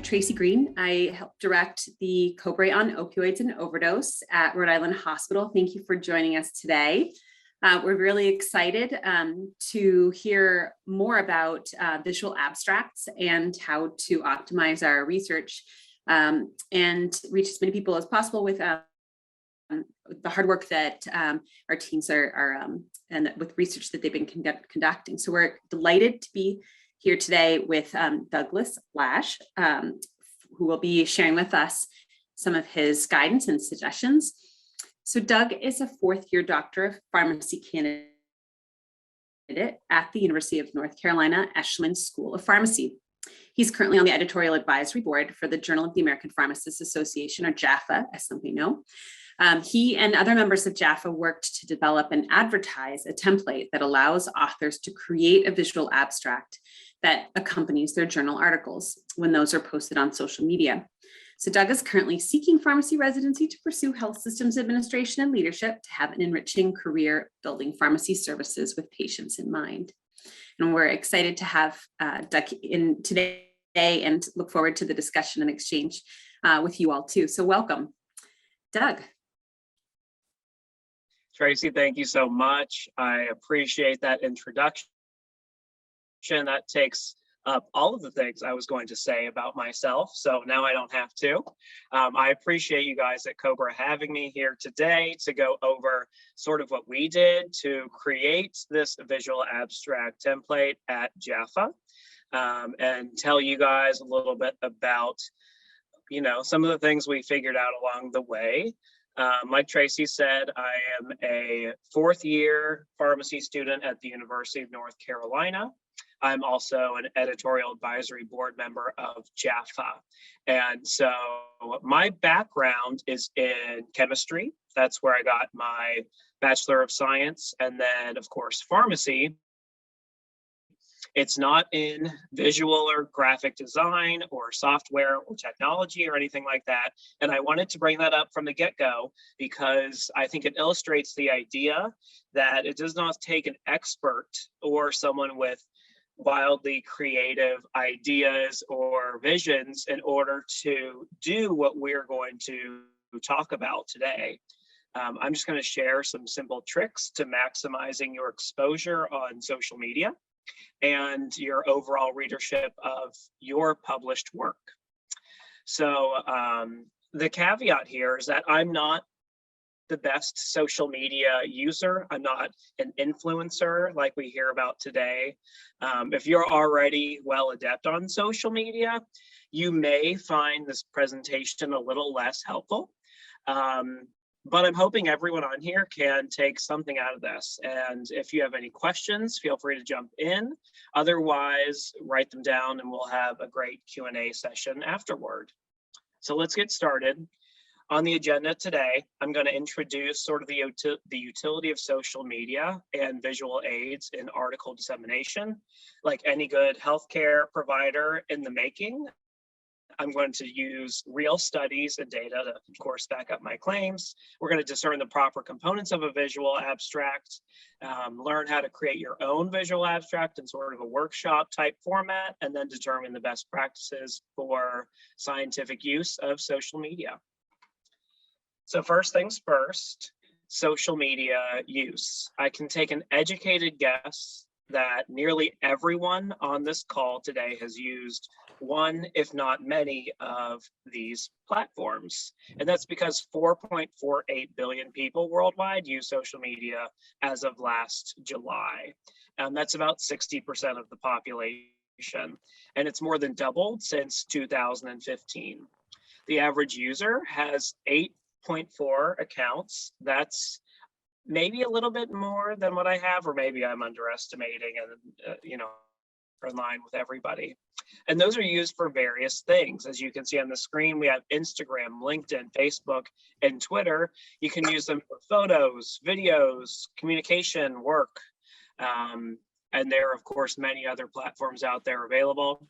Tracy Green. I help direct the COBRA on opioids and overdose at Rhode Island Hospital. Thank you for joining us today. We're really excited to hear more about visual abstracts and how to optimize our research and reach as many people as possible with the hard work that our teams are and with research that they've been conducting. So we're delighted to be here today with Douglas Lash, who will be sharing with us some of his guidance and suggestions. So Doug is a fourth-year Doctor of Pharmacy candidate at the University of North Carolina Eshleman School of Pharmacy. He's currently on the editorial advisory board for the Journal of the American Pharmacists Association, or JAPHA, as some may know. He and other members of JAPHA worked to develop and advertise a template that allows authors to create a visual abstract that accompanies their journal articles when those are posted on social media. So Doug is currently seeking pharmacy residency to pursue health systems administration and leadership to have an enriching career building pharmacy services with patients in mind. And we're excited to have Doug in today and look forward to the discussion and exchange with you all too. So welcome, Doug. Tracy, thank you so much. I appreciate that introduction. That takes up all of the things I was going to say about myself, so now I don't have to. I appreciate you guys at COBRA having me here today to go over sort of what we did to create this visual abstract template at JAPHA, and tell you guys a little bit about, some of the things we figured out along the way. Like Tracy said, I am a fourth-year pharmacy student at the University of North Carolina. I'm also an editorial advisory board member of JAPHA. And so my background is in chemistry. That's where I got my Bachelor of Science. And then, of course, pharmacy. It's not in visual or graphic design or software or technology or anything like that. And I wanted to bring that up from the get-go because I think it illustrates the idea that it does not take an expert or someone with wildly creative ideas or visions in order to do what we're going to talk about today. I'm just going to share some simple tricks to maximizing your exposure on social media and your overall readership of your published work. So the caveat here is that I'm not the best social media user. I'm not an influencer like we hear about today. If you're already well adept on social media, you may find this presentation a little less helpful. But I'm hoping everyone on here can take something out of this. And if you have any questions, feel free to jump in. Otherwise, write them down and we'll have a great Q&A session afterward. So let's get started. On the agenda today, I'm going to introduce sort of the utility of social media and visual aids in article dissemination. Like any good healthcare provider in the making, I'm going to use real studies and data to, of course, back up my claims. We're going to discern the proper components of a visual abstract, learn how to create your own visual abstract in sort of a workshop type format, and then determine the best practices for scientific use of social media. So first things first, social media use. I can take an educated guess that nearly everyone on this call today has used one, if not many, of these platforms. And that's because 4.48 billion people worldwide use social media as of last July. And that's about 60% of the population. And it's more than doubled since 2015. The average user has 8.4 accounts. That's maybe a little bit more than what I have, or maybe I'm underestimating and, are in line with everybody. And those are used for various things. As you can see on the screen, we have Instagram, LinkedIn, Facebook, and Twitter. You can use them for photos, videos, communication, work. And there are, of course, many other platforms out there available.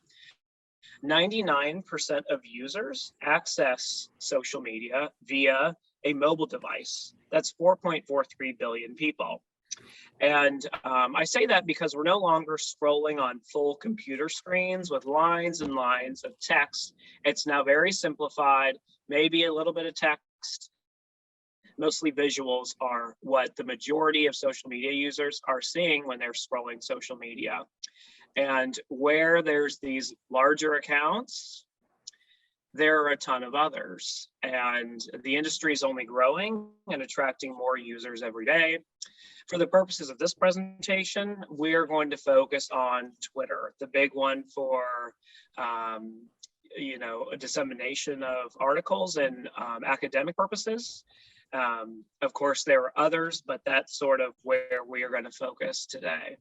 99% of users access social media via a mobile device. That's 4.43 billion people. And I say that because we're no longer scrolling on full computer screens with lines and lines of text. It's now very simplified, maybe a little bit of text. Mostly visuals are what the majority of social media users are seeing when they're scrolling social media. And where there's these larger accounts, there are a ton of others. And the industry is only growing and attracting more users every day. For the purposes of this presentation, we're going to focus on Twitter, the big one for a dissemination of articles and academic purposes. Of course, there are others, but that's sort of where we are going to focus today.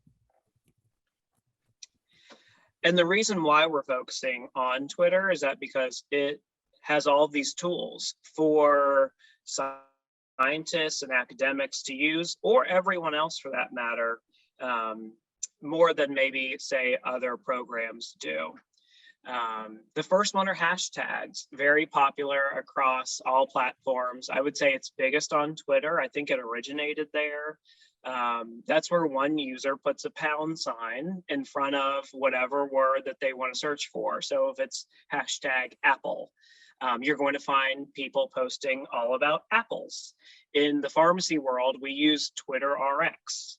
And the reason why we're focusing on Twitter is that because it has all of these tools for scientists and academics to use, or everyone else for that matter, more than maybe, say, other programs do. The first one are hashtags, very popular across all platforms. I would say it's biggest on Twitter. I think it originated there. That's where one user puts a £sign in front of whatever word that they want to search for. So if it's hashtag Apple, you're going to find people posting all about apples. In the pharmacy world, we use Twitter RX.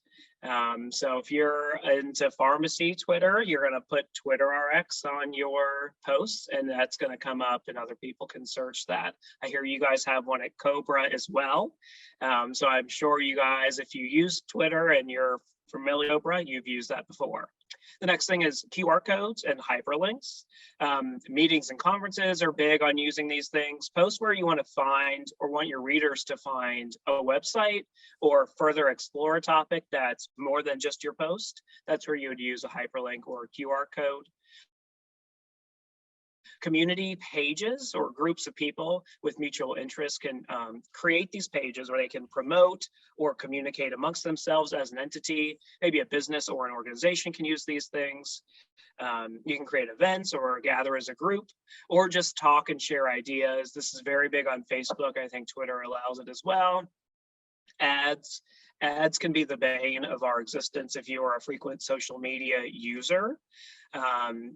So if you're into pharmacy Twitter, you're going to put Twitter RX on your posts, and that's going to come up and other people can search that. I hear you guys have one at Cobra as well. So I'm sure you guys, if you use Twitter and you're familiar with Cobra, you've used that before. The next thing is QR codes and hyperlinks. Meetings and conferences are big on using these things. Post where you want to find or want your readers to find a website or further explore a topic that's more than just your post. That's where you would use a hyperlink or a QR code. Community pages or groups of people with mutual interests can create these pages where they can promote or communicate amongst themselves as an entity. Maybe a business or an organization can use these things. You can create events or gather as a group, or just talk and share ideas. This is very big on Facebook. I think Twitter allows it as well. Ads can be the bane of our existence if you are a frequent social media user.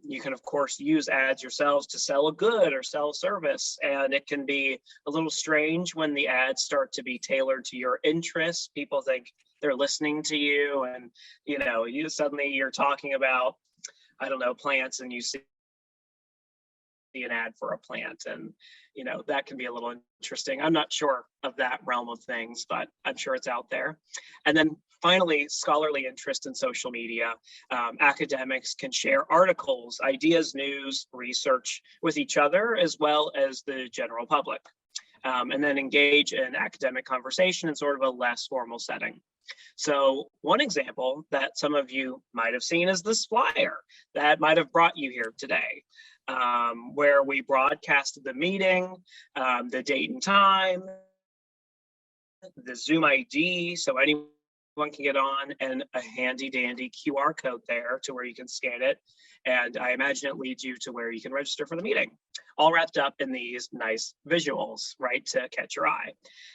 You can, of course, use ads yourselves to sell a good or sell a service, and it can be a little strange when the ads start to be tailored to your interests. People think they're listening to you, and you're talking about, I don't know, plants, and you see an ad for a plant, and that can be a little interesting. I'm not sure of that realm of things, but I'm sure it's out there. And then finally, scholarly interest in social media. Academics can share articles, ideas, news, research with each other, as well as the general public, and then engage in academic conversation in sort of a less formal setting. So one example that some of you might have seen is this flyer that might have brought you here today, where we broadcasted the meeting, the date and time, the Zoom ID, so anyone can get on, and a handy dandy QR code there to where you can scan it. And I imagine it leads you to where you can register for the meeting, all wrapped up in these nice visuals, right, to catch your eye.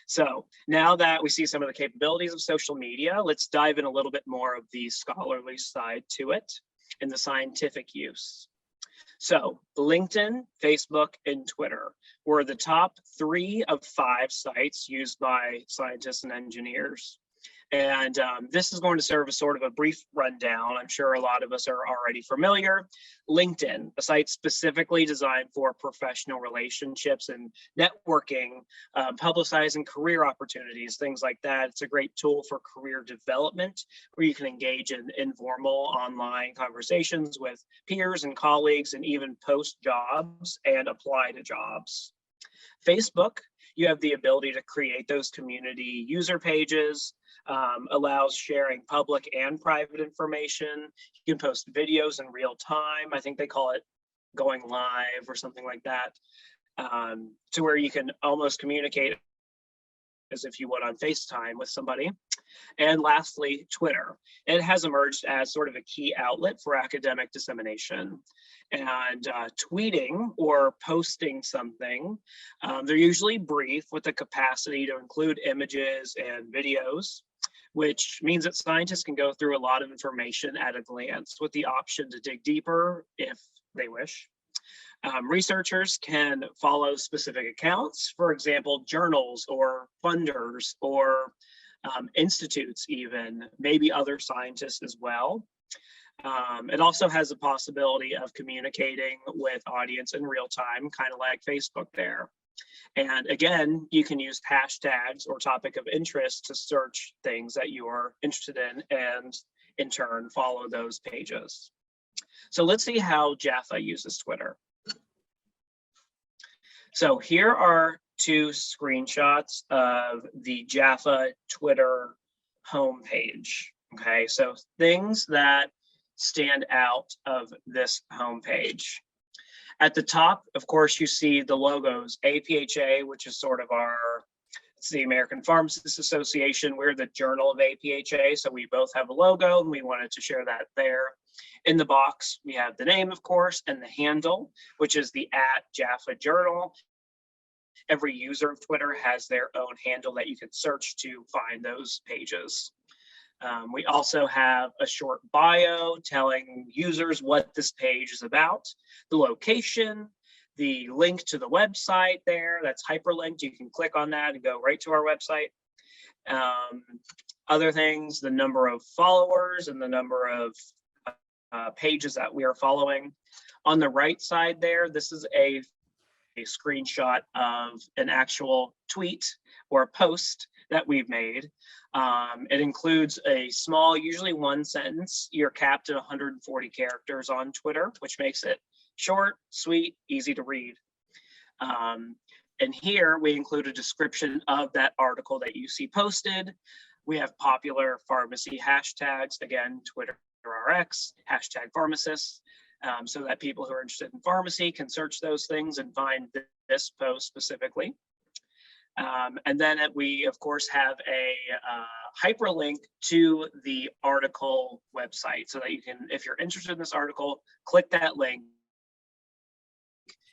So now that we see some of the capabilities of social media, let's dive in a little bit more of the scholarly side to it and the scientific use. So LinkedIn, Facebook, and Twitter were the top 3 of 5 sites used by scientists and engineers. And this is going to serve as sort of a brief rundown. I'm sure a lot of us are already familiar. LinkedIn, a site specifically designed for professional relationships and networking, publicizing career opportunities, things like that. It's a great tool for career development where you can engage in informal online conversations with peers and colleagues, and even post jobs and apply to jobs. Facebook, you have the ability to create those community user pages, allows sharing public and private information. You can post videos in real time. I think they call it going live or something like that, to where you can almost communicate as if you would on FaceTime with somebody. And lastly, Twitter. It has emerged as sort of a key outlet for academic dissemination. And tweeting or posting something, they're usually brief with the capacity to include images and videos. which means that scientists can go through a lot of information at a glance with the option to dig deeper if they wish. Researchers can follow specific accounts, for example, journals or funders or institutes even, maybe other scientists as well. It also has the possibility of communicating with audience in real time, kind of like Facebook there. And again, you can use hashtags or topic of interest to search things that you are interested in and in turn follow those pages. So let's see how Jaffa uses Twitter. So here are two screenshots of the Jaffa Twitter homepage. Okay, so things that stand out of this homepage. At the top, of course, you see the logos, APHA, which is sort of it's the American Pharmacists Association. We're the Journal of APHA, so we both have a logo, and we wanted to share that there. In the box, we have the name, of course, and the handle, which is the @Jaffa Journal. Every user of Twitter has their own handle that you can search to find those pages. We also have a short bio telling users what this page is about, the location, the link to the website there, that's hyperlinked. You can click on that and go right to our website. Other things, the number of followers and the number of pages that we are following. On the right side there, this is a screenshot of an actual tweet or a post that we've made. It includes a small, usually one sentence. You're capped at 140 characters on Twitter, which makes it short, sweet, easy to read. And here we include a description of that article that you see posted. We have popular pharmacy hashtags, again, Twitter RX, #pharmacists, so that people who are interested in pharmacy can search those things and find this post specifically. And then we, of course, have a hyperlink to the article website so that you can, if you're interested in this article, click that link,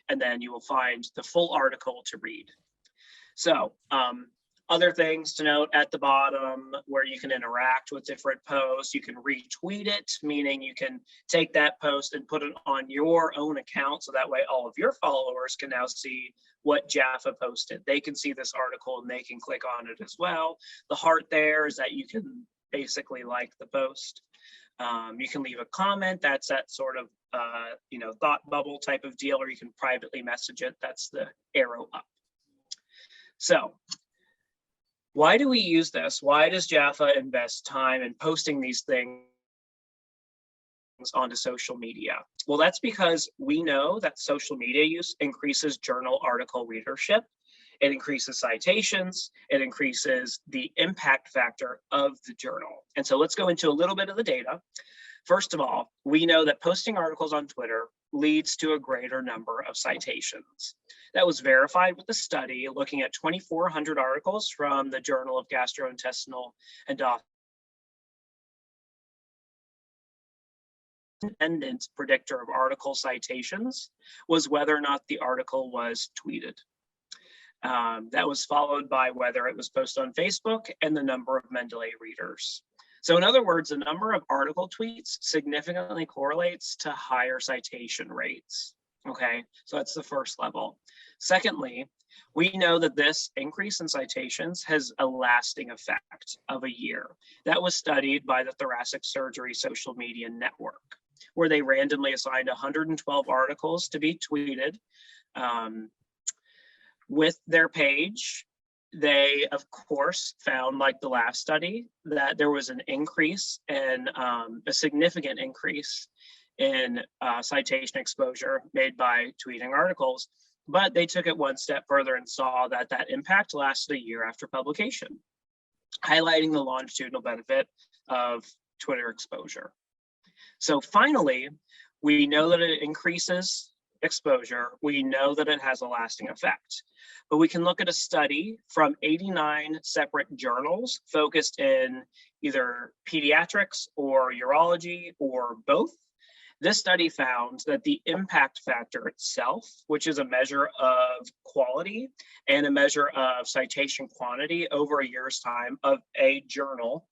and then you will find the full article to read. So other things to note at the bottom where you can interact with different posts, you can retweet it, meaning you can take that post and put it on your own account. So that way all of your followers can now see what Jaffa posted. They can see this article and they can click on it as well. The heart there is that you can basically like the post. You can leave a comment. That's that sort of thought bubble type of deal, or you can privately message it. That's the arrow up. So why do we use this? Why does Jaffa invest time in posting these things onto social media? Well, that's because we know that social media use increases journal article readership. It increases citations. It increases the impact factor of the journal. And so let's go into a little bit of the data. First of all, we know that posting articles on Twitter leads to a greater number of citations. That was verified with a study looking at 2,400 articles from the Journal of Gastrointestinal Endoscopy. Independent predictor of article citations was whether or not the article was tweeted. That was followed by whether it was posted on Facebook and the number of Mendeley readers. So in other words, the number of article tweets significantly correlates to higher citation rates. Okay, so that's the first level. Secondly, we know that this increase in citations has a lasting effect of a year. That was studied by the Thoracic Surgery Social Media Network, where they randomly assigned 112 articles to be tweeted with their page. They, of course, found, like the last study, that there was an increase in a significant increase in citation exposure made by tweeting articles, but they took it one step further and saw that that impact lasted a year after publication, highlighting the longitudinal benefit of Twitter exposure. So finally, we know that it increases exposure. We know that it has a lasting effect, but we can look at a study from 89 separate journals focused in either pediatrics or urology or both. This study found that the impact factor itself, which is a measure of quality and a measure of citation quantity over a year's time of a journal,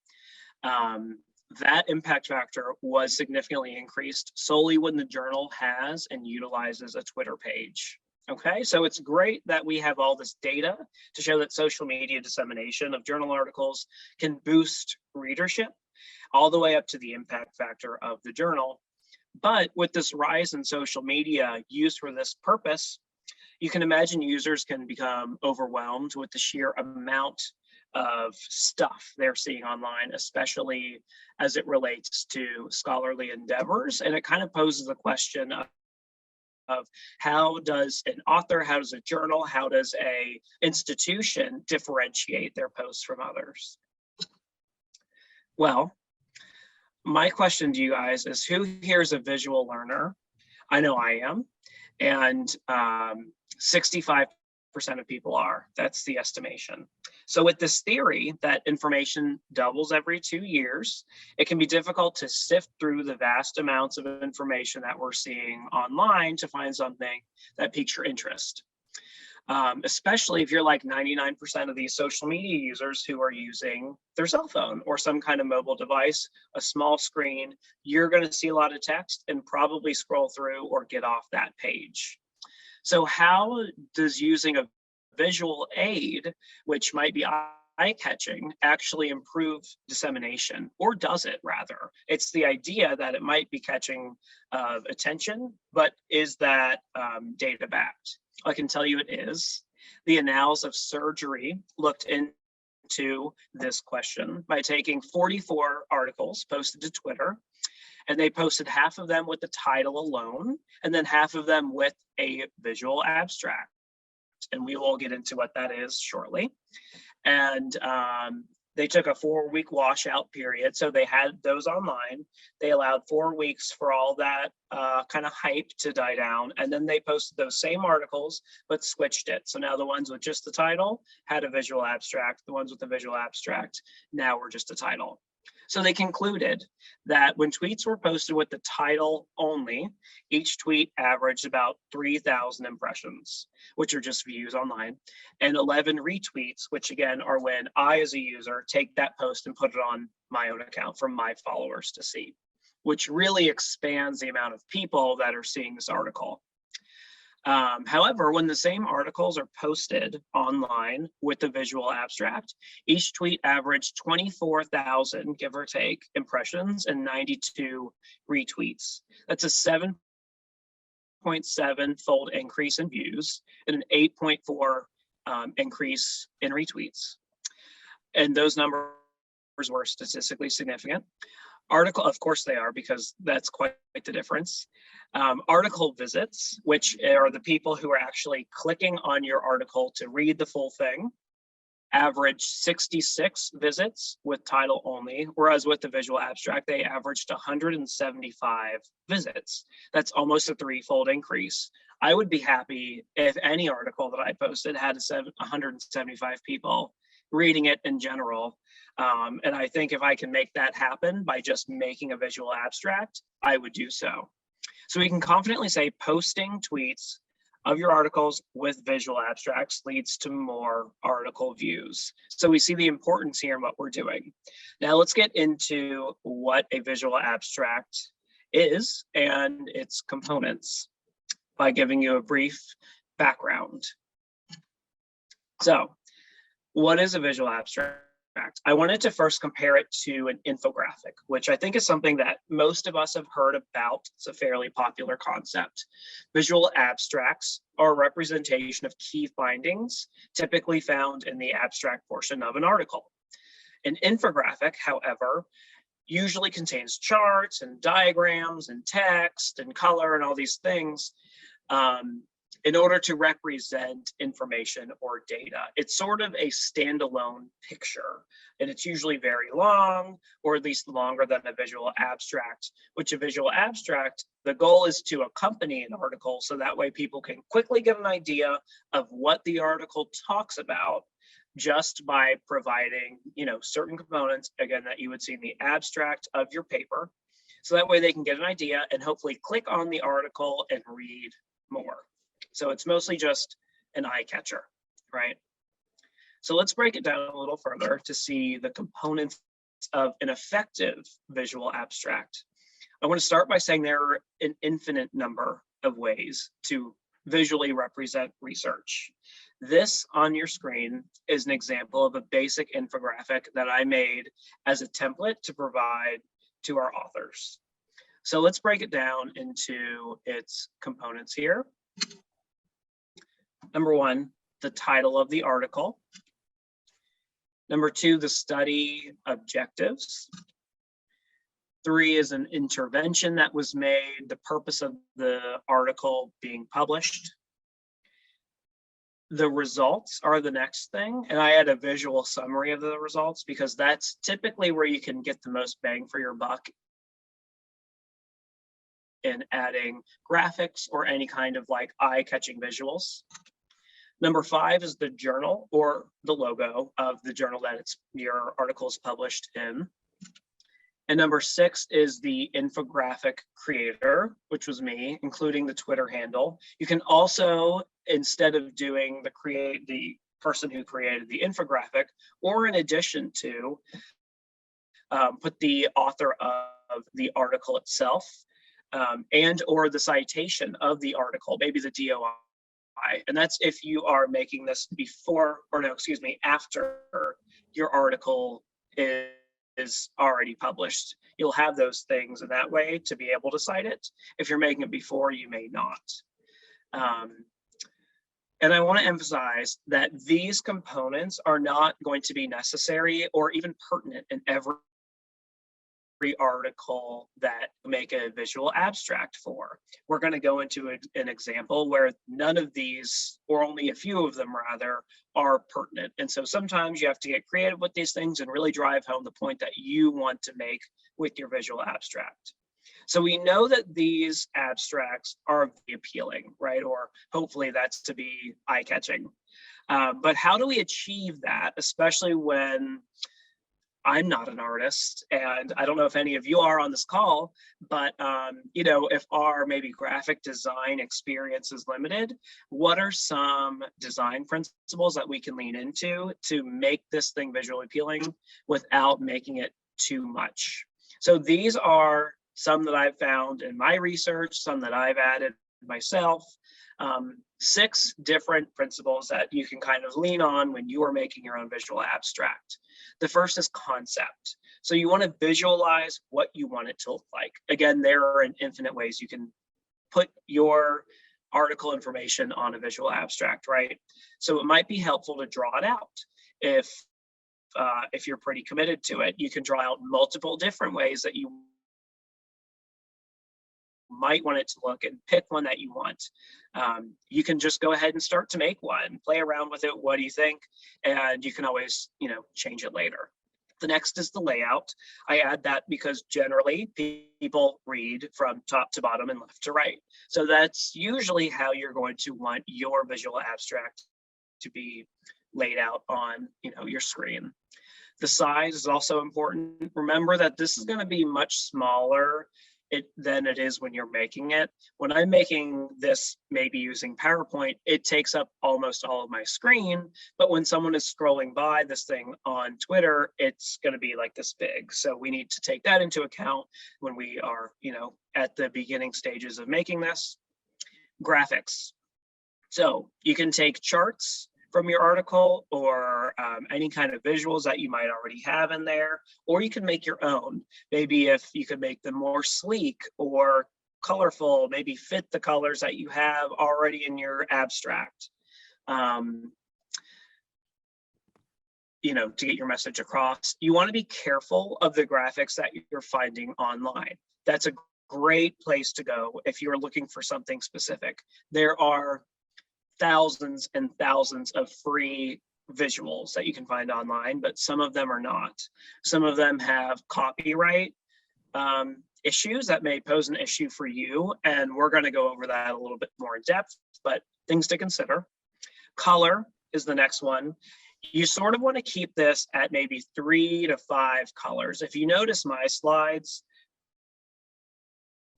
that impact factor was significantly increased solely when the journal has and utilizes a Twitter page. Okay, so it's great that we have all this data to show that social media dissemination of journal articles can boost readership all the way up to the impact factor of the journal. But with this rise in social media used for this purpose, you can imagine users can become overwhelmed with the sheer amount of stuff they're seeing online, especially as it relates to scholarly endeavors. And it kind of poses a question of how does an author, how does a journal, how does a institution differentiate their posts from others? Well, my question to you guys is, who here is a visual learner? I know I am, and 65% of people are. That's the estimation. So with this theory that information doubles every 2 years, it can be difficult to sift through the vast amounts of information that we're seeing online to find something that piques your interest. Especially if you're like 99% of these social media users who are using their cell phone or some kind of mobile device, a small screen, you're going to see a lot of text and probably scroll through or get off that page. So how does using a visual aid, which might be eye-catching, actually improve dissemination? Or does it rather? It's the idea that it might be catching attention, but is that data-backed? I can tell you it is. The Annals of Surgery looked into this question by taking 44 articles posted to Twitter, and they posted half of them with the title alone, and then half of them with a visual abstract. And we will get into what that is shortly. And they took a 4-week washout period. So they had those online. They allowed 4 weeks for all that kind of hype to die down. And then they posted those same articles, but switched it. So now the ones with just the title had a visual abstract. The ones with the visual abstract now were just a title. So they concluded that when tweets were posted with the title only, each tweet averaged about 3,000 impressions, which are just views online, and 11 retweets, which again are when I, as a user, take that post and put it on my own account for my followers to see, which really expands the amount of people that are seeing this article. However, when the same articles are posted online with the visual abstract, each tweet averaged 24,000, give or take, impressions and 92 retweets. That's a 7.7-fold increase in views and an 8.4 increase in retweets. And those numbers were statistically significant. Of course they are, because that's quite the difference. Article visits, which are the people who are actually clicking on your article to read the full thing, averaged 66 visits with title only, whereas with the visual abstract, they averaged 175 visits. That's almost a 3-fold increase. I would be happy if any article that I posted had 175 people reading it in general. And I think if I can make that happen by just making a visual abstract, I would do so. So we can confidently say posting tweets of your articles with visual abstracts leads to more article views. So we see the importance here in what we're doing. Now let's get into what a visual abstract is and its components by giving you a brief background. So what is a visual abstract? I wanted to first compare it to an infographic, which I think is something that most of us have heard about. It's a fairly popular concept. Visual abstracts are a representation of key findings, typically found in the abstract portion of an article. An infographic, however, usually contains charts and diagrams and text and color and all these things in order to represent information or data. It's sort of a standalone picture, and it's usually very long, or at least longer than a visual abstract, which a visual abstract, the goal is to accompany an article so that way people can quickly get an idea of what the article talks about just by providing, certain components, again, that you would see in the abstract of your paper. So that way they can get an idea and hopefully click on the article and read more. So it's mostly just an eye catcher, right? So let's break it down a little further to see the components of an effective visual abstract. I want to start by saying there are an infinite number of ways to visually represent research. This on your screen is an example of a basic infographic that I made as a template to provide to our authors. So let's break it down into its components here. Number one, the title of the article. Number two, the study objectives. 3 is an intervention that was made, the purpose of the article being published. The results are the next thing, and I add a visual summary of the results because that's typically where you can get the most bang for your buck in adding graphics or any kind of like eye-catching visuals. Number 5 is the journal or the logo of the journal that your article is published in. And number 6 is the infographic creator, which was me, including the Twitter handle. You can also, instead of doing the person who created the infographic, or in addition to, put the author of the article itself, and or the citation of the article, maybe the DOI. And that's if you are making this after your article is already published. You'll have those things in that way to be able to cite it. If you're making it before, you may not. And I want to emphasize that these components are not going to be necessary or even pertinent in every article that make a visual abstract for. We're going to go into an example where none of these, or only a few of them rather, are pertinent. And so sometimes you have to get creative with these things and really drive home the point that you want to make with your visual abstract. So we know that these abstracts are appealing, right? Or hopefully that's to be eye-catching. But how do we achieve that, especially when I'm not an artist, and I don't know if any of you are on this call, but if our maybe graphic design experience is limited, what are some design principles that we can lean into to make this thing visually appealing without making it too much? So these are some that I've found in my research, some that I've added myself. 6 different principles that you can kind of lean on when you are making your own visual abstract. The first is concept. So you want to visualize what you want it to look like. Again, there are infinite ways you can put your article information on a visual abstract, right? So it might be helpful to draw it out. If you're pretty committed to it, you can draw out multiple different ways that you might want it to look and pick one that you want. You can just go ahead and start to make one, play around with it. What do you think? And you can always, change it later. The next is the layout. I add that because generally people read from top to bottom and left to right. So that's usually how you're going to want your visual abstract to be laid out on, your screen. The size is also important. Remember that this is going to be much smaller than it is when you're making it. When I'm making this, maybe using PowerPoint, it takes up almost all of my screen. But when someone is scrolling by this thing on Twitter, it's going to be like this big. So we need to take that into account when we are, at the beginning stages of making this. Graphics. So you can take charts from your article or any kind of visuals that you might already have in there, or you can make your own. Maybe if you could make them more sleek or colorful, maybe fit the colors that you have already in your abstract, to get your message across. You want to be careful of the graphics that you're finding online. That's a great place to go if you're looking for something specific. There are thousands and thousands of free visuals that you can find online, but some of them are not. Some of them have copyright issues that may pose an issue for you, and we're going to go over that a little bit more in depth, but things to consider. Color is the next one. You sort of want to keep this at maybe 3 to 5 colors. If you notice my slides,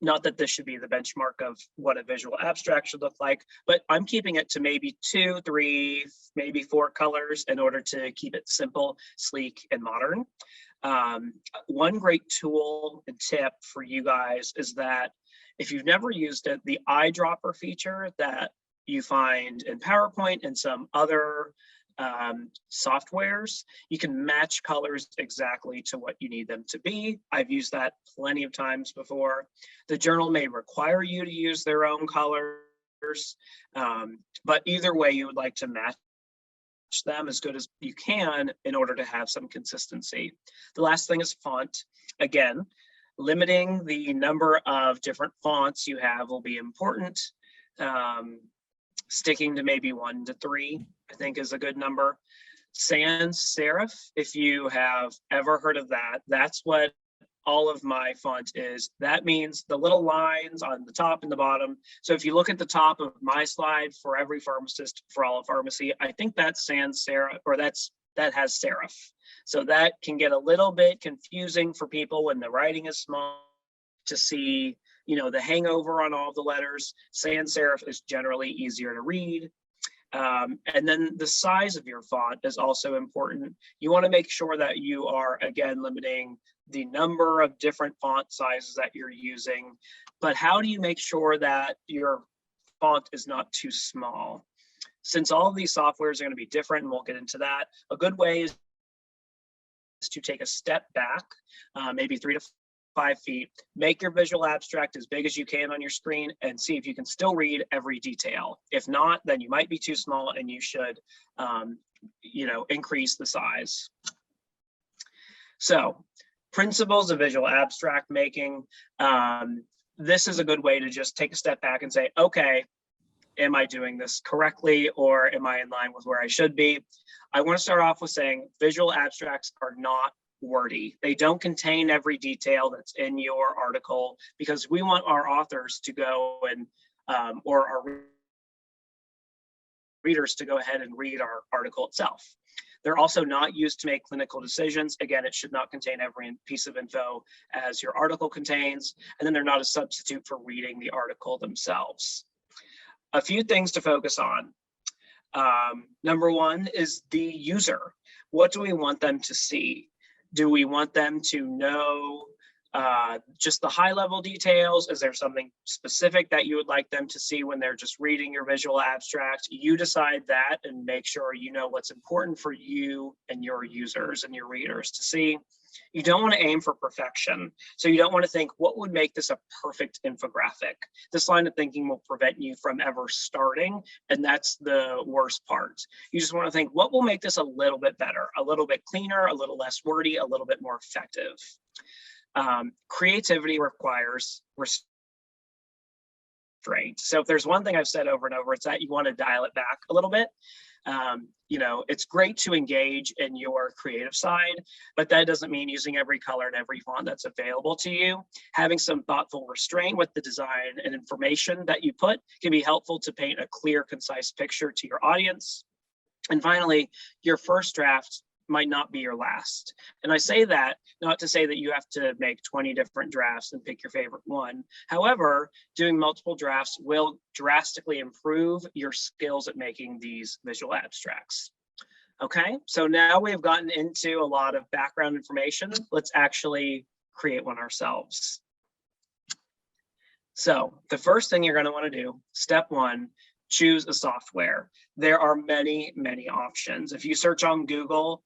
not that this should be the benchmark of what a visual abstract should look like, but I'm keeping it to maybe 2, 3, maybe 4 colors in order to keep it simple, sleek, and modern. One great tool and tip for you guys is that if you've never used it, the eyedropper feature that you find in PowerPoint and some other softwares, you can match colors exactly to what you need them to be. I've used that plenty of times before. The journal may require you to use their own colors, but either way, you would like to match them as good as you can in order to have some consistency. The last thing is font. Again, limiting the number of different fonts you have will be important. Sticking to maybe 1 to 3, I think, is a good number. Sans serif, if you have ever heard of that, that's what all of my font is. That means the little lines on the top and the bottom. So if you look at the top of my slide for every pharmacist for all of pharmacy, I think that's sans serif, or that has serif. So that can get a little bit confusing for people when the writing is small to see, you know, the hangover on all the letters. Sans serif is generally easier to read. And then the size of your font is also important. You want to make sure that you are, again, limiting the number of different font sizes that you're using. But how do you make sure that your font is not too small? Since all of these softwares are going to be different, and we'll get into that, a good way is to take a step back, maybe 3 to 5 feet, make your visual abstract as big as you can on your screen and see if you can still read every detail. If not, then you might be too small and you should, increase the size. So, principles of visual abstract making. This is a good way to just take a step back and say, okay, am I doing this correctly, or am I in line with where I should be? I want to start off with saying visual abstracts are not wordy. They don't contain every detail that's in your article, because we want our authors to go and, or our readers to go ahead and read our article itself. They're also not used to make clinical decisions. Again, it should not contain every piece of info as your article contains, and then they're not a substitute for reading the article themselves. A few things to focus on. Number one is the user. What do we want them to see? Do we want them to know just the high level details? Is there something specific that you would like them to see when they're just reading your visual abstract? You decide that and make sure you know what's important for you and your users and your readers to see. You don't want to aim for perfection. So you don't want to think, what would make this a perfect infographic? This line of thinking will prevent you from ever starting, and that's the worst part. You just want to think, what will make this a little bit better, a little bit cleaner, a little less wordy, a little bit more effective? Creativity requires restraint. So if there's one thing I've said over and over, it's that you want to dial it back a little bit. It's great to engage in your creative side, but that doesn't mean using every color and every font that's available to you. Having some thoughtful restraint with the design and information that you put can be helpful to paint a clear, concise picture to your audience. And finally, your first draft might not be your last. And I say that not to say that you have to make 20 different drafts and pick your favorite one. However, doing multiple drafts will drastically improve your skills at making these visual abstracts. Okay, so now we've gotten into a lot of background information. Let's actually create one ourselves. So the first thing you're going to want to do, step one, choose a software. There are many, many options. If you search on Google,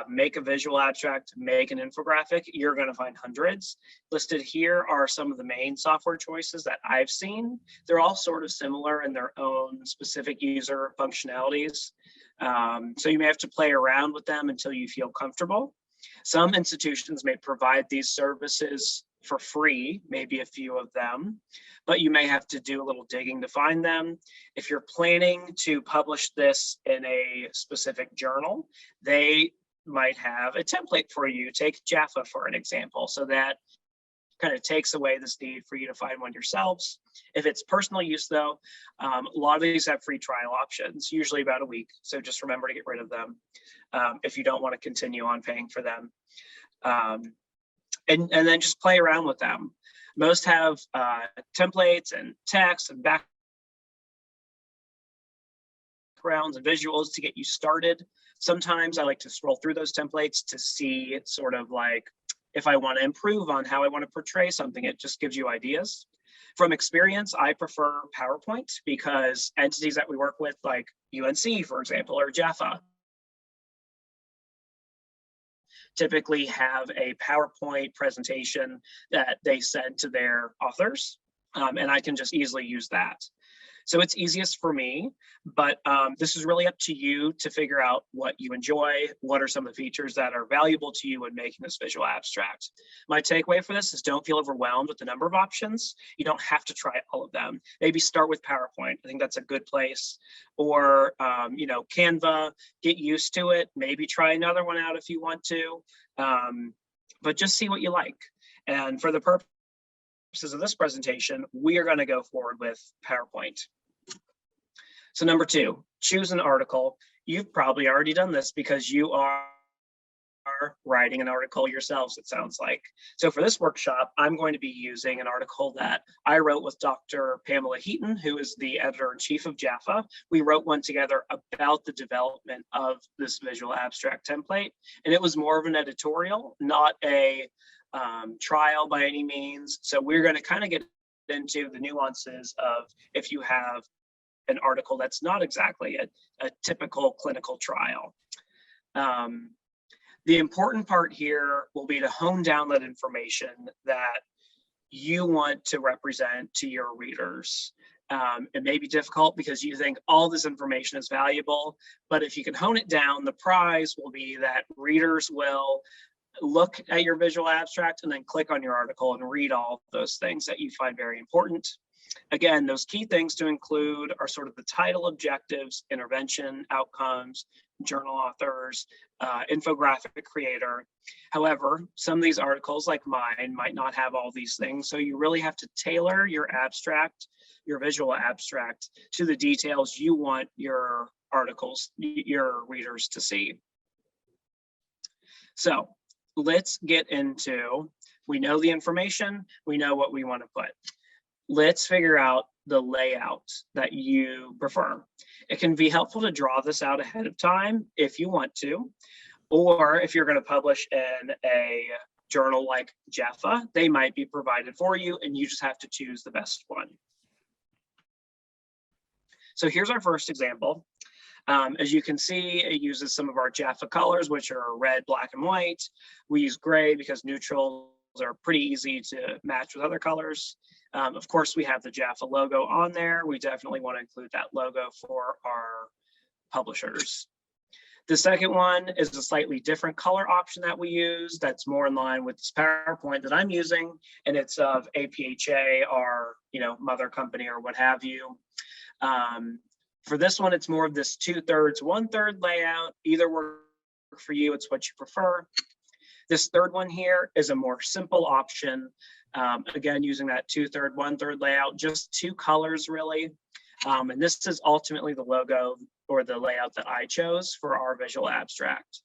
make a visual abstract, make an infographic, you're going to find hundreds. Listed here are some of the main software choices that I've seen. They're all sort of similar in their own specific user functionalities. So you may have to play around with them until you feel comfortable. Some institutions may provide these services for free, maybe a few of them, but you may have to do a little digging to find them. If you're planning to publish this in a specific journal, they might have a template for you. Take Jaffa for an example. So that kind of takes away this need for you to find one yourselves. If it's personal use though, a lot of these have free trial options, usually about a week. So just remember to get rid of them if you don't want to continue on paying for them. And then just play around with them. Most have templates and text and backgrounds and visuals to get you started. Sometimes I like to scroll through those templates to see sort of like if I want to improve on how I want to portray something. It just gives you ideas. From experience, I prefer PowerPoint because entities that we work with, like UNC, for example, or Jaffa, typically have a PowerPoint presentation that they send to their authors, and I can just easily use that. So it's easiest for me, but this is really up to you to figure out what you enjoy, what are some of the features that are valuable to you when making this visual abstract. My takeaway for this is don't feel overwhelmed with the number of options. You don't have to try all of them. Maybe start with PowerPoint. I think that's a good place. Or, Canva, get used to it. Maybe try another one out if you want to, but just see what you like. And for the purposes of this presentation, we are going to go forward with PowerPoint. So number 2, choose an article. You've probably already done this because you are writing an article yourselves, it sounds like. So for this workshop, I'm going to be using an article that I wrote with Dr. Pamela Heaton, who is the editor-in-chief of Jaffa. We wrote one together about the development of this visual abstract template, and it was more of an editorial, not a trial by any means. So we're going to kind of get into the nuances of if you have an article that's not exactly a typical clinical trial. The important part here will be to hone down that information that you want to represent to your readers. It may be difficult because you think all this information is valuable, but if you can hone it down, the prize will be that readers will look at your visual abstract and then click on your article and read all those things that you find very important. Again, those key things to include are sort of the title, objectives, intervention, outcomes, journal authors, infographic creator. However, some of these articles like mine might not have all these things. So you really have to tailor your abstract, your visual abstract, to the details you want your articles, your readers to see. So let's get into, we know the information, we know what we want to put. Let's figure out the layout that you prefer. It can be helpful to draw this out ahead of time if you want to, or if you're going to publish in a journal like Jaffa, they might be provided for you and you just have to choose the best one. So here's our first example. As you can see, it uses some of our Jaffa colors, which are red, black, and white. We use gray because neutrals are pretty easy to match with other colors. Of course, we have the Jaffa logo on there. We definitely want to include that logo for our publishers. The second one is a slightly different color option that we use that's more in line with this PowerPoint that I'm using, and it's of APHA, our mother company or what have you. For this one, it's more of this 2/3, 1/3 layout. Either work for you, it's what you prefer. This third one here is a more simple option. Again, using that 2/3, 1/3 layout, just 2 colors really. And this is ultimately the logo or the layout that I chose for our visual abstract.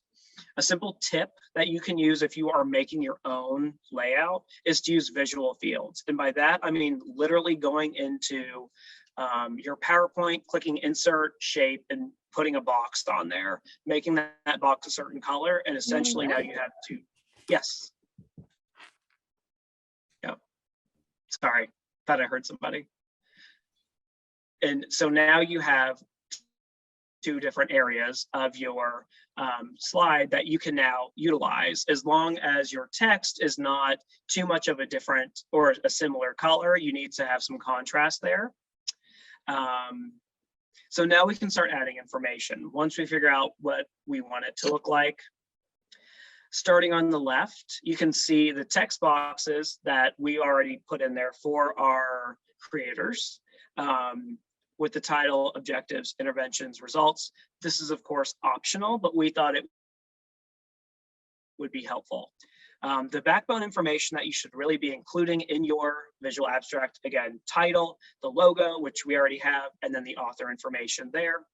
A simple tip that you can use if you are making your own layout is to use visual fields. And by that, I mean literally going into your PowerPoint, clicking insert, shape, and putting a box on there, making that box a certain color. And essentially now you have to, yes. Yep. Sorry, thought I heard somebody. And so now you have 2 different areas of your slide that you can now utilize. As long as your text is not too much of a different or a similar color, you need to have some contrast there. So now we can start adding information once we figure out what we want it to look like. Starting on the left, you can see the text boxes that we already put in there for our creators with the title, objectives, interventions, results. This is of course optional, but we thought it would be helpful. The backbone information that you should really be including in your visual abstract, again, title, the logo, which we already have, and then the author information there.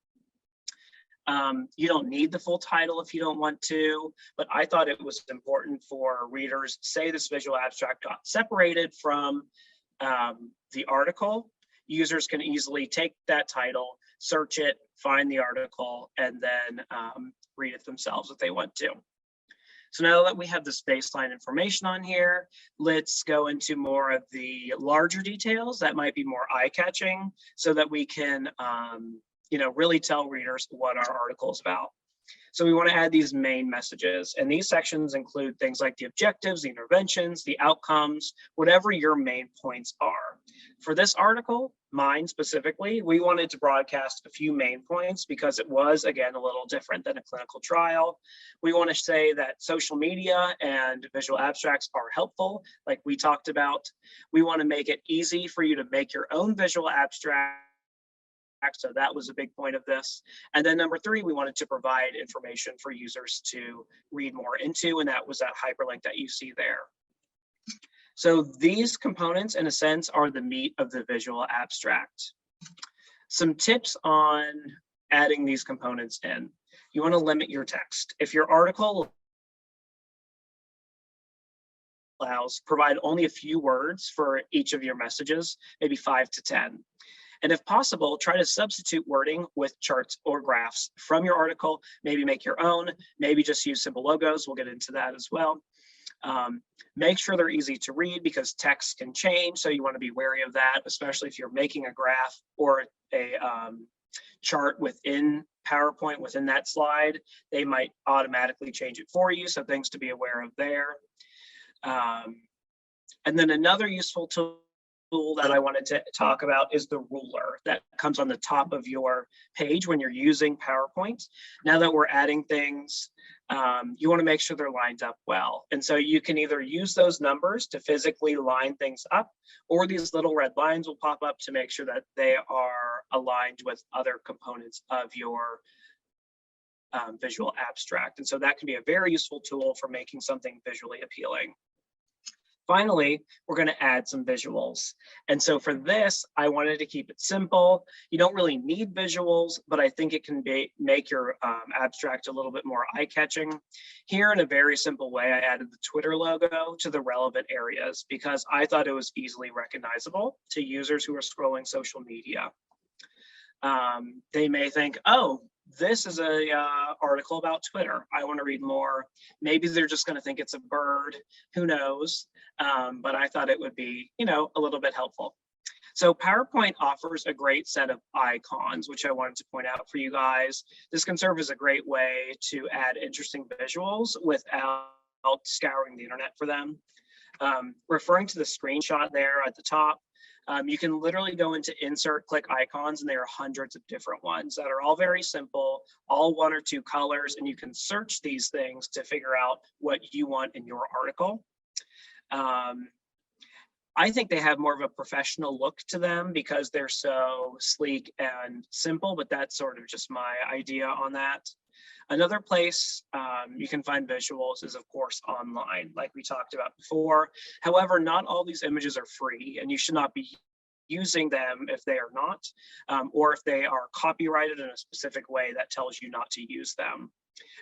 You don't need the full title if you don't want to, but I thought it was important for readers, say this visual abstract got separated from the article, users can easily take that title, search it, find the article, and then read it themselves if they want to. So now that we have this baseline information on here, let's go into more of the larger details that might be more eye-catching so that we can really tell readers what our article is about. So we want to add these main messages, and these sections include things like the objectives, the interventions, the outcomes, whatever your main points are. For this article, mine specifically, we wanted to broadcast a few main points because it was, again, a little different than a clinical trial. We want to say that social media and visual abstracts are helpful, like we talked about. We want to make it easy for you to make your own visual abstract. So that was a big point of this. And then number 3, we wanted to provide information for users to read more into, and that was that hyperlink that you see there. So these components, in a sense, are the meat of the visual abstract. Some tips on adding these components in. You want to limit your text. If your article allows, provide only a few words for each of your messages, maybe 5 to 10. And if possible, try to substitute wording with charts or graphs from your article. Maybe make your own, maybe just use simple logos. We'll get into that as well. Make sure they're easy to read because text can change. So you want to be wary of that, especially if you're making a graph or a chart within PowerPoint, within that slide. They might automatically change it for you. So things to be aware of there. And then another useful tool that I wanted to talk about is the ruler that comes on the top of your page when you're using PowerPoint. Now that we're adding things, you want to make sure they're lined up well. And so you can either use those numbers to physically line things up, or these little red lines will pop up to make sure that they are aligned with other components of your visual abstract. And so that can be a very useful tool for making something visually appealing. Finally, we're going to add some visuals. And so for this, I wanted to keep it simple. You don't really need visuals, but I think it can make your abstract a little bit more eye-catching. Here, in a very simple way, I added the Twitter logo to the relevant areas because I thought it was easily recognizable to users who are scrolling social media. They may think, oh, this is a article about Twitter. I want to read more. Maybe they're just going to think it's a bird. Who knows? But I thought it would be, a little bit helpful. So PowerPoint offers a great set of icons, which I wanted to point out for you guys. This can serve as a great way to add interesting visuals without scouring the internet for them. Referring to the screenshot there at the top, you can literally go into insert, click icons, and there are hundreds of different ones that are all very simple, all 1 or 2 colors, and you can search these things to figure out what you want in your article. I think they have more of a professional look to them because they're so sleek and simple, but that's sort of just my idea on that. Another place you can find visuals is, of course, online, like we talked about before. However, not all these images are free, and you should not be using them if they are not, or if they are copyrighted in a specific way that tells you not to use them.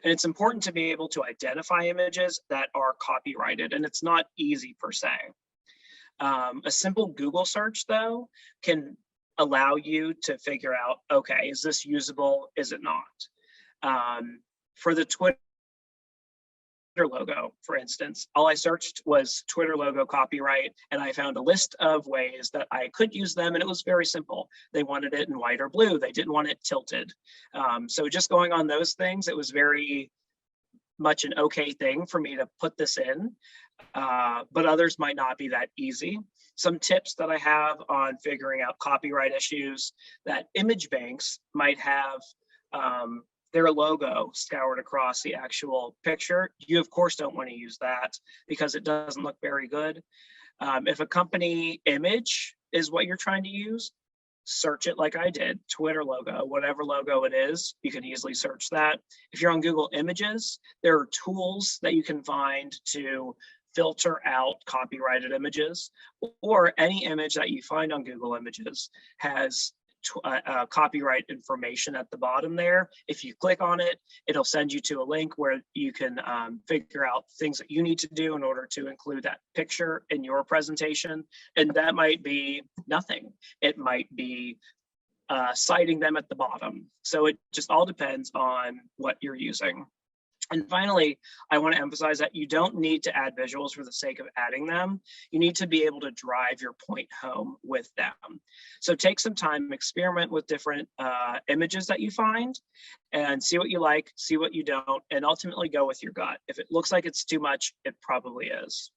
And it's important to be able to identify images that are copyrighted, and it's not easy per se. A simple Google search, though, can allow you to figure out, okay, is this usable? Is it not? For the Twitter logo, for instance, all I searched was Twitter logo copyright, and I found a list of ways that I could use them, and it was very simple. They wanted it in white or blue. They didn't want it tilted. So just going on those things, it was very much an okay thing for me to put this in, but others might not be that easy. Some tips that I have on figuring out copyright issues: that image banks might have their logo scoured across the actual picture. You, of course, don't want to use that because it doesn't look very good. If a company image is what you're trying to use, search it like I did, Twitter logo, whatever logo it is, you can easily search that. If you're on Google Images, there are tools that you can find to filter out copyrighted images, or any image that you find on Google Images has copyright information at the bottom there. If you click on it, it'll send you to a link where you can figure out things that you need to do in order to include that picture in your presentation. And that might be nothing. It might be citing them at the bottom. So it just all depends on what you're using. And finally, I want to emphasize that you don't need to add visuals for the sake of adding them. You need to be able to drive your point home with them. So take some time, experiment with different images that you find and see what you like, see what you don't, and ultimately go with your gut. If it looks like it's too much, it probably is.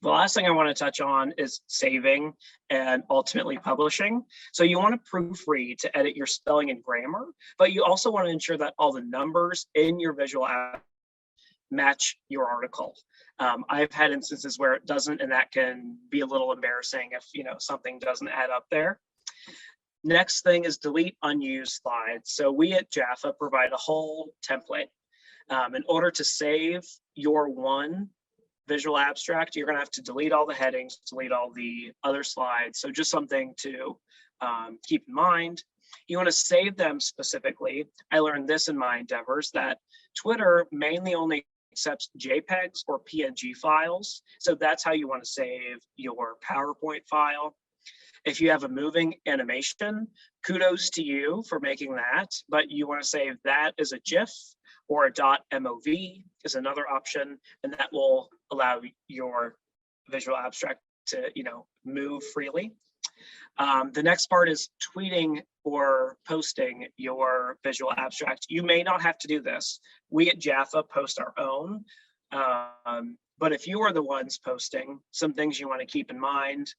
The last thing I want to touch on is saving and ultimately publishing. So you want to proofread to edit your spelling and grammar, but you also want to ensure that all the numbers in your visual app match your article. I've had instances where it doesn't, and that can be a little embarrassing if something doesn't add up there. Next thing is delete unused slides. So we at Jaffa provide a whole template. In order to save your one visual abstract, you're going to have to delete all the headings, delete all the other slides. So just something to keep in mind. You want to save them specifically. I learned this in my endeavors that Twitter mainly only accepts JPEGs or PNG files. So that's how you want to save your PowerPoint file. If you have a moving animation, kudos to you for making that, but you want to save that as a GIF or a .mov is another option, and that will allow your visual abstract to move freely. The next part is tweeting or posting your visual abstract. You may not have to do this. We at Jaffa post our own, but if you are the ones posting, some things you want to keep in mind.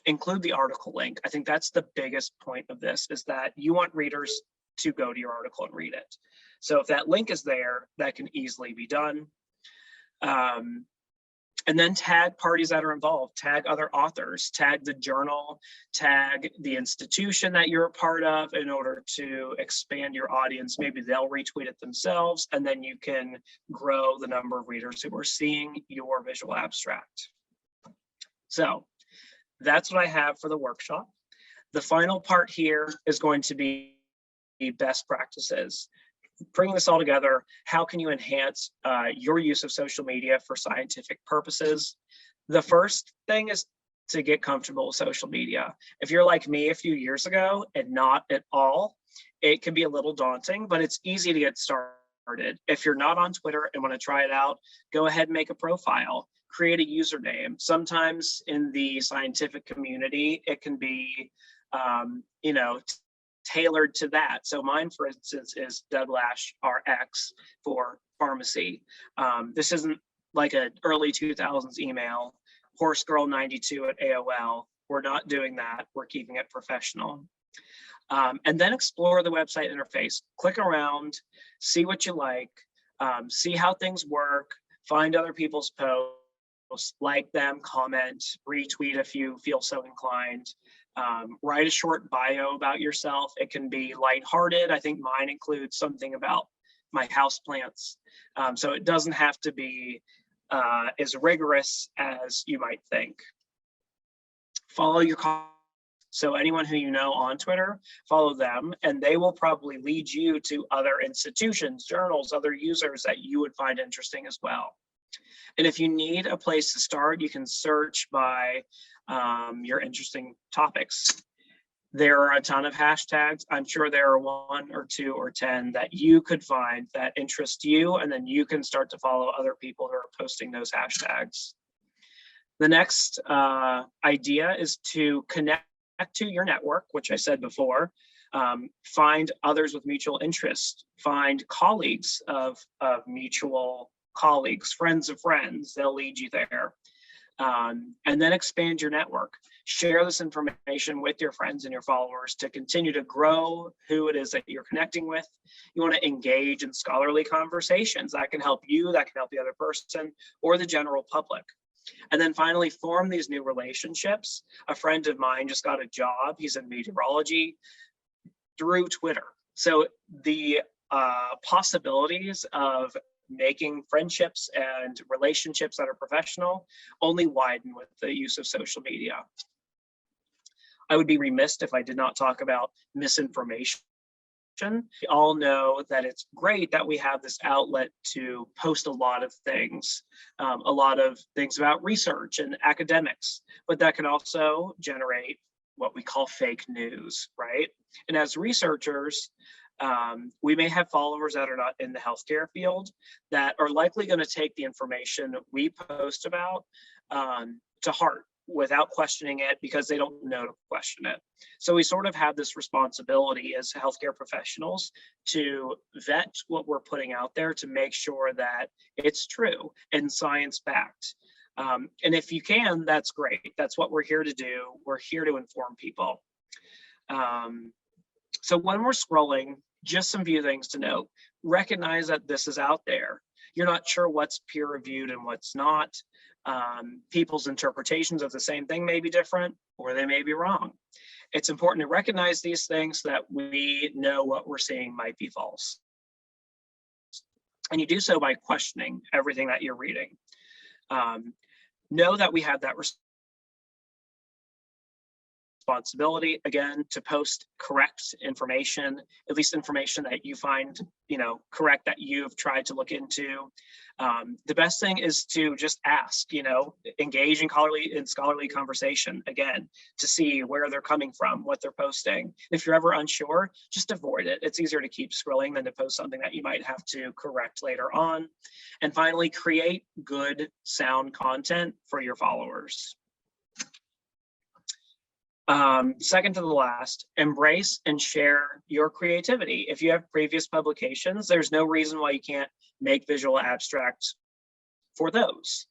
Include the article link. I think that's the biggest point of this, is that you want readers to go to your article and read it. So if that link is there, that can easily be done. And then tag parties that are involved, tag other authors, tag the journal, tag the institution that you're a part of in order to expand your audience. Maybe they'll retweet it themselves, and then you can grow the number of readers who are seeing your visual abstract. So that's what I have for the workshop. The final part here is going to be best practices. Bringing this all together, how can you enhance your use of social media for scientific purposes? The first thing is to get comfortable with social media. If you're like me a few years ago and not at all, it can be a little daunting, but it's easy to get started. If you're not on Twitter and want to try it out, go ahead and make a profile. Create a username. Sometimes in the scientific community, it can be, tailored to that. So mine, for instance, is /RX for pharmacy. This isn't like an early 2000s email, horsegirl92 at AOL. We're not doing that. We're keeping it professional. And then explore the website interface. Click around, see what you like, see how things work, find other people's posts, like them, comment, retweet if you feel so inclined. Write a short bio about yourself. It can be lighthearted. I think mine includes something about my houseplants. So it doesn't have to be as rigorous as you might think. Follow your contacts. So anyone who you know on Twitter, follow them, and they will probably lead you to other institutions, journals, other users that you would find interesting as well. And if you need a place to start, you can search by your interesting topics. There are a ton of hashtags. I'm sure there are 1 or 2 or 10 that you could find that interest you, and then you can start to follow other people who are posting those hashtags. The next idea is to connect to your network, which I said before. Find others with mutual interest. Find colleagues of mutual colleagues, friends of friends. They'll lead you there. And then expand your network. Share this information with your friends and your followers to continue to grow who it is that you're connecting with. You want to engage in scholarly conversations. That can help you, that can help the other person, or the general public. And then finally, form these new relationships. A friend of mine just got a job. He's in meteorology through Twitter. So the possibilities of making friendships and relationships that are professional only widen with the use of social media. I would be remiss if I did not talk about misinformation. We all know that it's great that we have this outlet to post a lot of things about research and academics, but that can also generate what we call fake news, right? And as researchers, we may have followers that are not in the healthcare field that are likely going to take the information we post about to heart without questioning it because they don't know to question it. So we sort of have this responsibility as healthcare professionals to vet what we're putting out there to make sure that it's true and science-backed. And if you can, that's great. That's what we're here to do. We're here to inform people. So when we're scrolling, just some few things to note. Recognize that this is out there. You're not sure what's peer-reviewed and what's not. People's interpretations of the same thing may be different, or they may be wrong. It's important to recognize these things so that we know what we're seeing might be false. And you do so by questioning everything that you're reading. Know that we have that responsibility, again, to post correct information, at least information that you find, correct, that you've tried to look into. The best thing is to just ask, engage in scholarly conversation, again, to see where they're coming from, what they're posting. If you're ever unsure, just avoid it. It's easier to keep scrolling than to post something that you might have to correct later on. And finally, create good sound content for your followers. Second to the last, embrace and share your creativity. If you have previous publications, there's no reason why you can't make visual abstracts for those.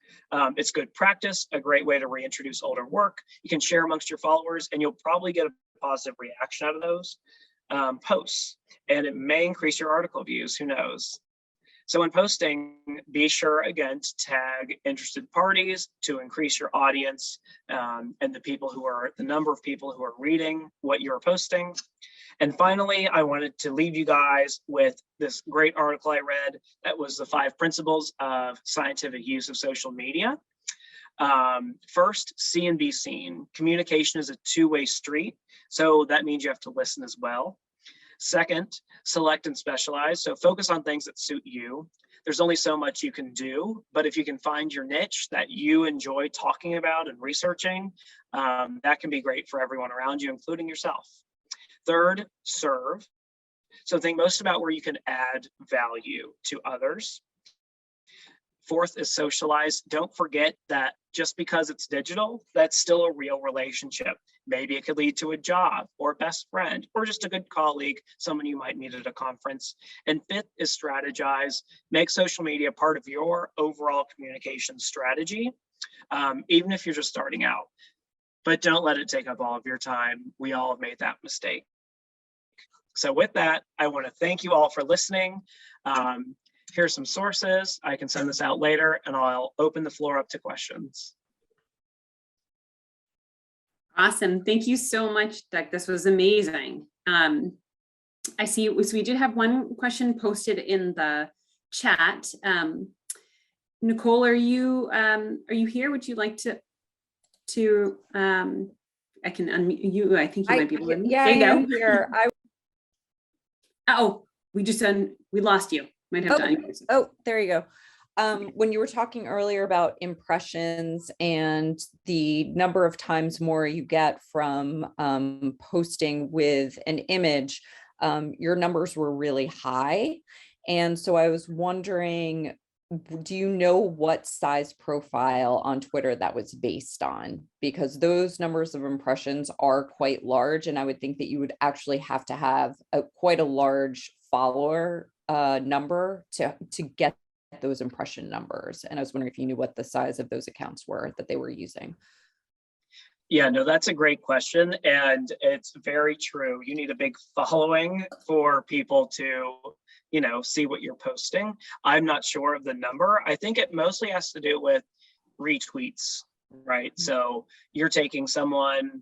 It's good practice, a great way to reintroduce older work. You can share amongst your followers and you'll probably get a positive reaction out of those posts. And it may increase your article views, who knows? So when posting, be sure, again, to tag interested parties to increase your audience and the number of people who are reading what you're posting. And finally, I wanted to leave you guys with this great article I read that was the 5 principles of scientific use of social media. First, see and be seen. Communication is a two-way street, so that means you have to listen as well. Second, select and specialize. So focus on things that suit you. There's only so much you can do, but if you can find your niche that you enjoy talking about and researching, that can be great for everyone around you, including yourself. Third, serve. So think most about where you can add value to others. Fourth is socialize. Don't forget that just because it's digital, that's still a real relationship. Maybe it could lead to a job or a best friend or just a good colleague, someone you might meet at a conference. And fifth is strategize. Make social media part of your overall communication strategy, even if you're just starting out. But don't let it take up all of your time. We all have made that mistake. So with that, I want to thank you all for listening. Here's some sources. I can send this out later and I'll open the floor up to questions. Awesome. Thank you so much, Doug. This was amazing. I see, so we did have one question posted in the chat. Nicole, are you here? Would you like to I can unmute you. I think you might be able to unmute. Yeah, there you I go. am here. Oh, we lost you. Might have to unmute. Oh, there you go. When you were talking earlier about impressions and the number of times more you get from posting with an image, your numbers were really high. And so I was wondering, do you know what size profile on Twitter that was based on? Because those numbers of impressions are quite large, and I would think that you would actually have to have quite a large follower number to get those impression numbers. And I was wondering if you knew what the size of those accounts were that they were using. Yeah, no, that's a great question. And it's very true. You need a big following for people to, see what you're posting. I'm not sure of the number. I think it mostly has to do with retweets, right? So you're taking someone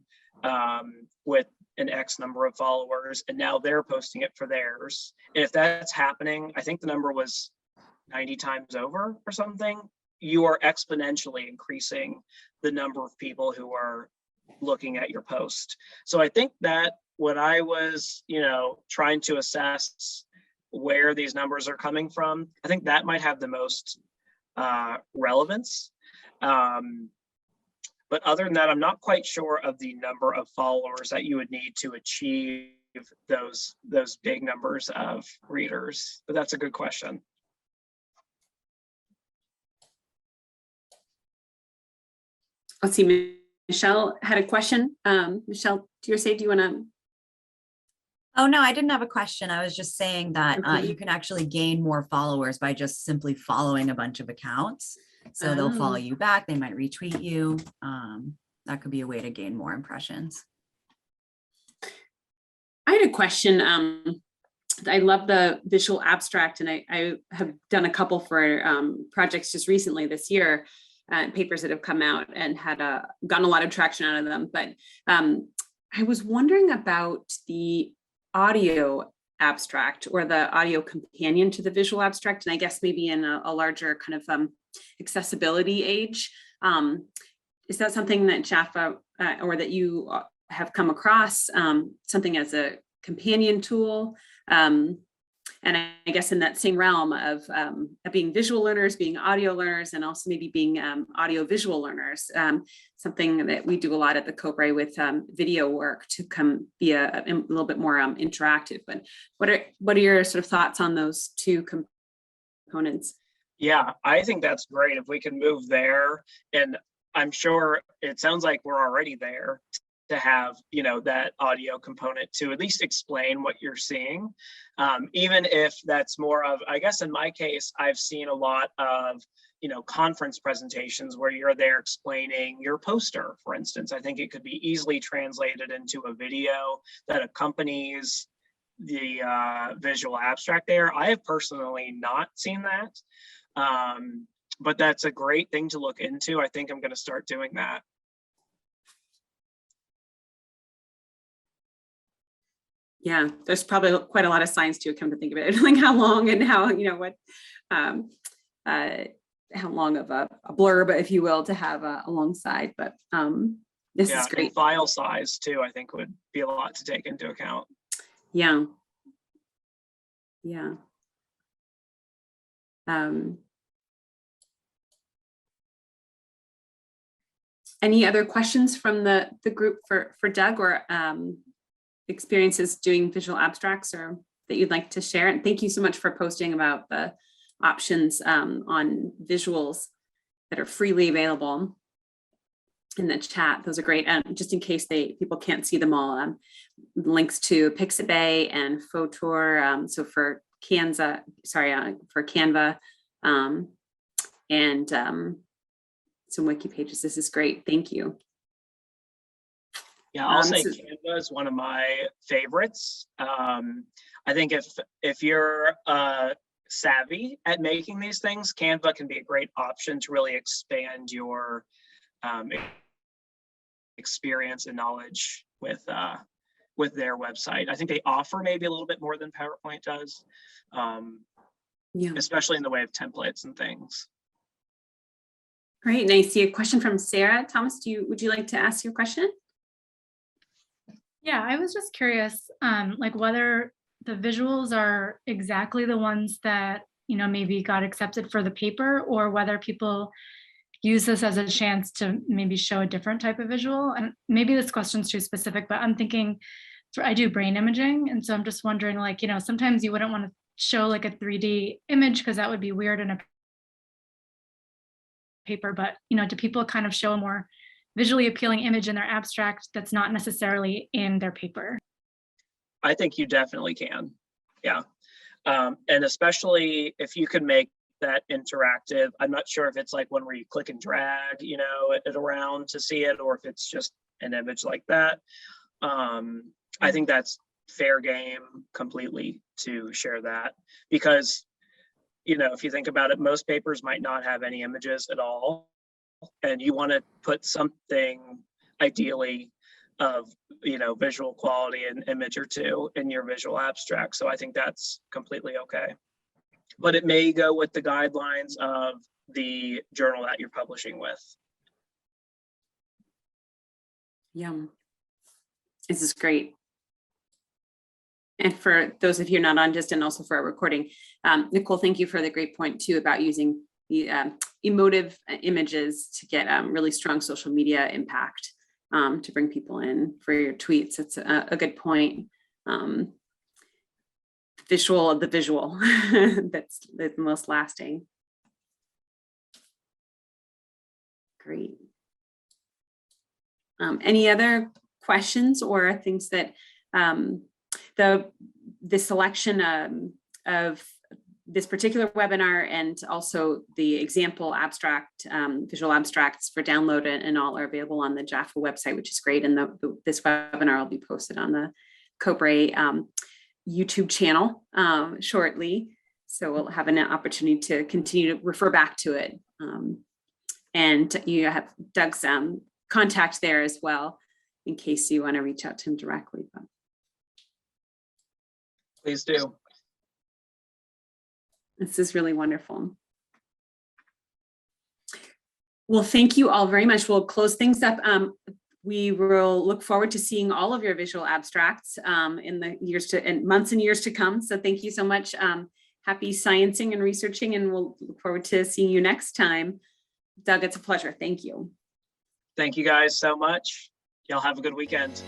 with an X number of followers and now they're posting it for theirs. And if that's happening, I think the number was 90 times over or something, you are exponentially increasing the number of people who are looking at your post. So I think that when I was, trying to assess where these numbers are coming from, I think that might have the most relevance. But other than that, I'm not quite sure of the number of followers that you would need to achieve those big numbers of readers. But that's a good question. Let's see, Michelle had a question. Michelle, do you want to? Oh, no, I didn't have a question. I was just saying that Okay. you can actually gain more followers by just simply following a bunch of accounts. So they'll follow you back. They might retweet you. That could be a way to gain more impressions. I had a question. I love the visual abstract, and I have done a couple for projects just recently this year, papers that have come out and had gotten a lot of traction out of them. But I was wondering about the audio abstract or the audio companion to the visual abstract, and I guess maybe in a larger kind of accessibility age. Is that something that Jaffa or that you have come across, something as a companion tool? And I guess in that same realm of being visual learners, being audio learners, and also maybe being audio visual learners, something that we do a lot at the Cobre with video work to come be a little bit more interactive. But what are your sort of thoughts on those two components? Yeah, I think that's great if we can move there. And I'm sure it sounds like we're already there to have, that audio component to at least explain what you're seeing. Even if that's more of, I guess in my case, I've seen a lot of, conference presentations where you're there explaining your poster, for instance. I think it could be easily translated into a video that accompanies the visual abstract there. I have personally not seen that. But that's a great thing to look into. I think I'm going to start doing that. Yeah, there's probably quite a lot of science to it, come to think of it, like how long and how, how long of a blurb, if you will, to have alongside. But this is great. And file size too, I think would be a lot to take into account. Yeah. Any other questions from the group for Doug, or experiences doing visual abstracts, or that you'd like to share? And thank you so much for posting about the options on visuals that are freely available in the chat. Those are great. And just in case people can't see them all, links to Pixabay and Photor. So for Canva, and some wiki pages. This is great. Thank you. Yeah, I'll say Canva is one of my favorites. I think if you're savvy at making these things, Canva can be a great option to really expand your experience and knowledge with their website. I think they offer maybe a little bit more than PowerPoint does, especially in the way of templates and things. Great, and I see a question from Sarah. Thomas, would you like to ask your question? Yeah, I was just curious, like whether the visuals are exactly the ones that, maybe got accepted for the paper, or whether people use this as a chance to maybe show a different type of visual. And maybe this question's too specific, but I'm thinking, I do brain imaging. And so I'm just wondering, like, sometimes you wouldn't want to show like a 3D image because that would be weird in a paper, but do people kind of show a more visually appealing image in their abstract that's not necessarily in their paper? I think you definitely can. Yeah. And especially if you can make that interactive. I'm not sure if it's like one where you click and drag, it around to see it, or if it's just an image like that. I think that's fair game completely to share that, because if you think about it, most papers might not have any images at all, and you want to put something ideally of visual quality, an image or two in your visual abstract. So I think that's completely okay, but it may go with the guidelines of the journal that you're publishing with. Yeah, this is great. And for those of you not on, just and also for our recording, Nicole, thank you for the great point too about using the emotive images to get really strong social media impact, to bring people in for your tweets. It's a good point. Visual, the visual that's the most lasting. Great. Any other questions or things that the selection of this particular webinar and also the example abstract, visual abstracts for download and all are available on the Jaffa website, which is great. And this webinar will be posted on the COBRE YouTube channel shortly. So we'll have an opportunity to continue to refer back to it. And you have Doug's contact there as well, in case you want to reach out to him directly. But Please do. this is really wonderful. Well, thank you all very much. We'll close things up. We will look forward to seeing all of your visual abstracts in the months and years to come. So thank you so much. Happy sciencing and researching, and we'll look forward to seeing you next time. Doug, it's a pleasure. Thank you. Thank you guys so much. Y'all have a good weekend.